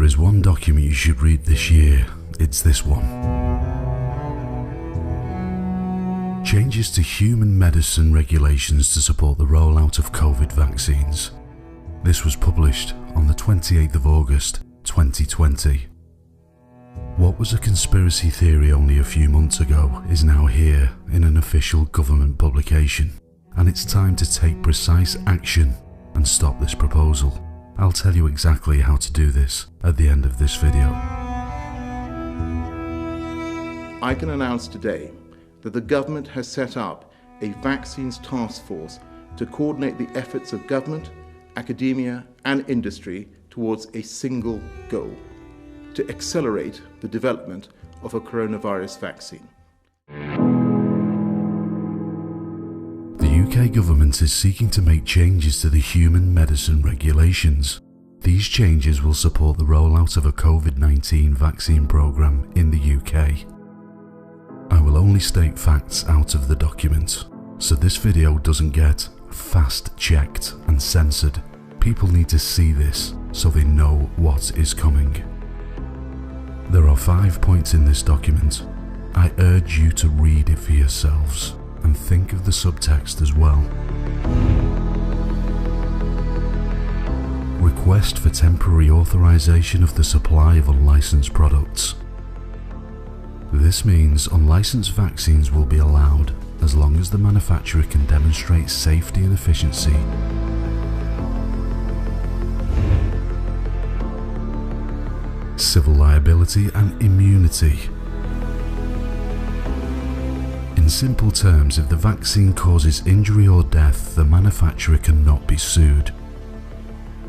is one document you should read this year, it's this one. Changes to human medicine regulations to support the rollout of COVID vaccines. This was published on the 28th of August, 2020. What was a conspiracy theory only a few months ago is now here in an official government publication, and it's time to take precise action and stop this proposal. I'll tell you exactly how to do this at the end of this video. I can announce today that the government has set up a vaccines task force to coordinate the efforts of government, academia and industry towards a single goal: to accelerate the development of a coronavirus vaccine. The UK government is seeking to make changes to the human medicine regulations. These changes will support the rollout of a COVID-19 vaccine programme in the UK. I will only state facts out of the document, so this video doesn't get fast-checked and censored. People need to see this so they know what is coming. There are 5 points in this document. I urge you to read it for yourselves and think of the subtext as well. Request for temporary authorization of the supply of unlicensed products. This means unlicensed vaccines will be allowed as long as the manufacturer can demonstrate safety and efficiency. Civil liability and immunity. In simple terms, if the vaccine causes injury or death, the manufacturer cannot be sued.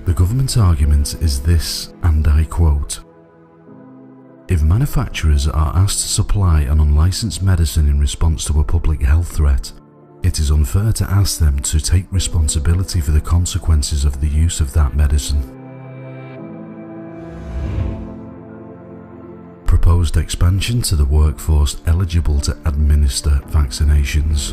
The government's argument is this, and I quote, "If manufacturers are asked to supply an unlicensed medicine in response to a public health threat, it is unfair to ask them to take responsibility for the consequences of the use of that medicine." Proposed expansion to the workforce eligible to administer vaccinations.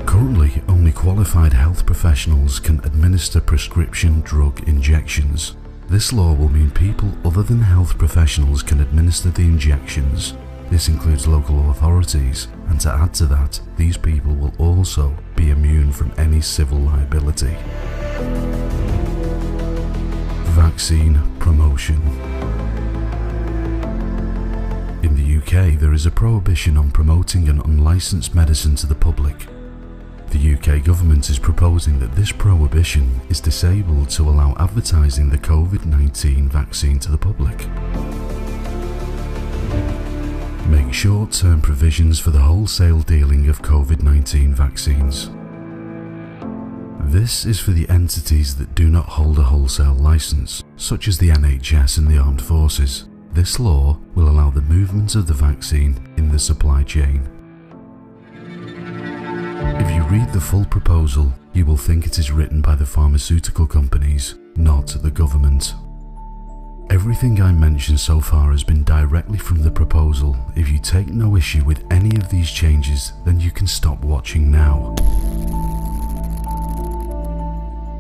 Currently, only qualified health professionals can administer prescription drug injections. This law will mean people other than health professionals can administer the injections. This includes local authorities, and to add to that, these people will also be immune from any civil liability. Vaccine promotion. In the UK, there is a prohibition on promoting an unlicensed medicine to the public. The UK government is proposing that this prohibition is disabled to allow advertising the COVID-19 vaccine to the public. Make short-term provisions for the wholesale dealing of COVID-19 vaccines. This is for the entities that do not hold a wholesale license, such as the NHS and the armed forces. This law will allow the movement of the vaccine in the supply chain. If you read the full proposal, you will think it is written by the pharmaceutical companies, not the government. Everything I mentioned so far has been directly from the proposal. If you take no issue with any of these changes, then you can stop watching now.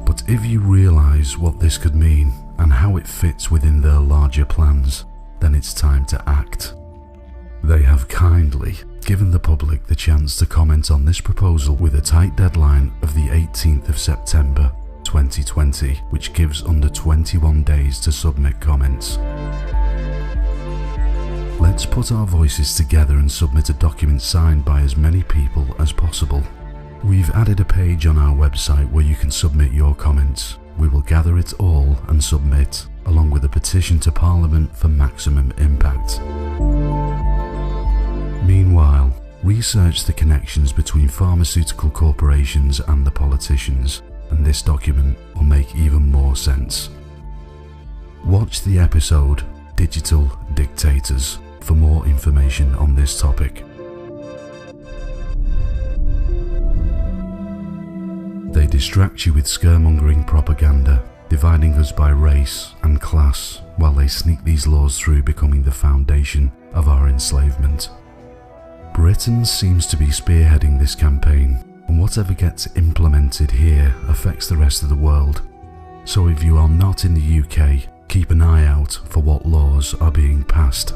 But if you realise what this could mean and how it fits within their larger plans, then it's time to act. They have kindly given the public the chance to comment on this proposal with a tight deadline of the 18th of September 2020, which gives under 21 days to submit comments. Let's put our voices together and submit a document signed by as many people as possible. We've added a page on our website where you can submit your comments. We will gather it all and submit, along with a petition to Parliament for maximum impact. Meanwhile, research the connections between pharmaceutical corporations and the politicians, and this document will make even more sense. Watch the episode Digital Dictators for more information on this topic. They distract you with scaremongering propaganda, dividing us by race and class, while they sneak these laws through, becoming the foundation of our enslavement. Britain seems to be spearheading this campaign, and whatever gets implemented here affects the rest of the world. So if you are not in the UK, keep an eye out for what laws are being passed.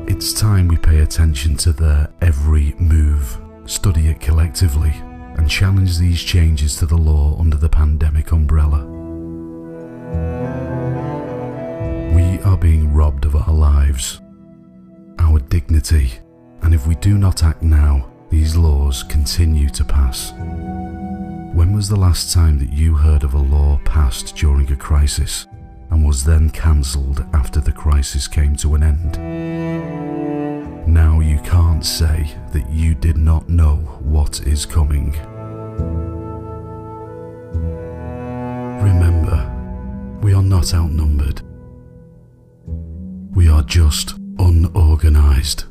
It's time we pay attention to their every move, study it collectively, and challenge these changes to the law under the pandemic umbrella. We are being robbed of our lives, our dignity, and if we do not act now, these laws continue to pass. When was the last time that you heard of a law passed during a crisis and was then cancelled after the crisis came to an end? Now you can't say that you did not know what is coming. Remember, we are not outnumbered. We are just unorganised.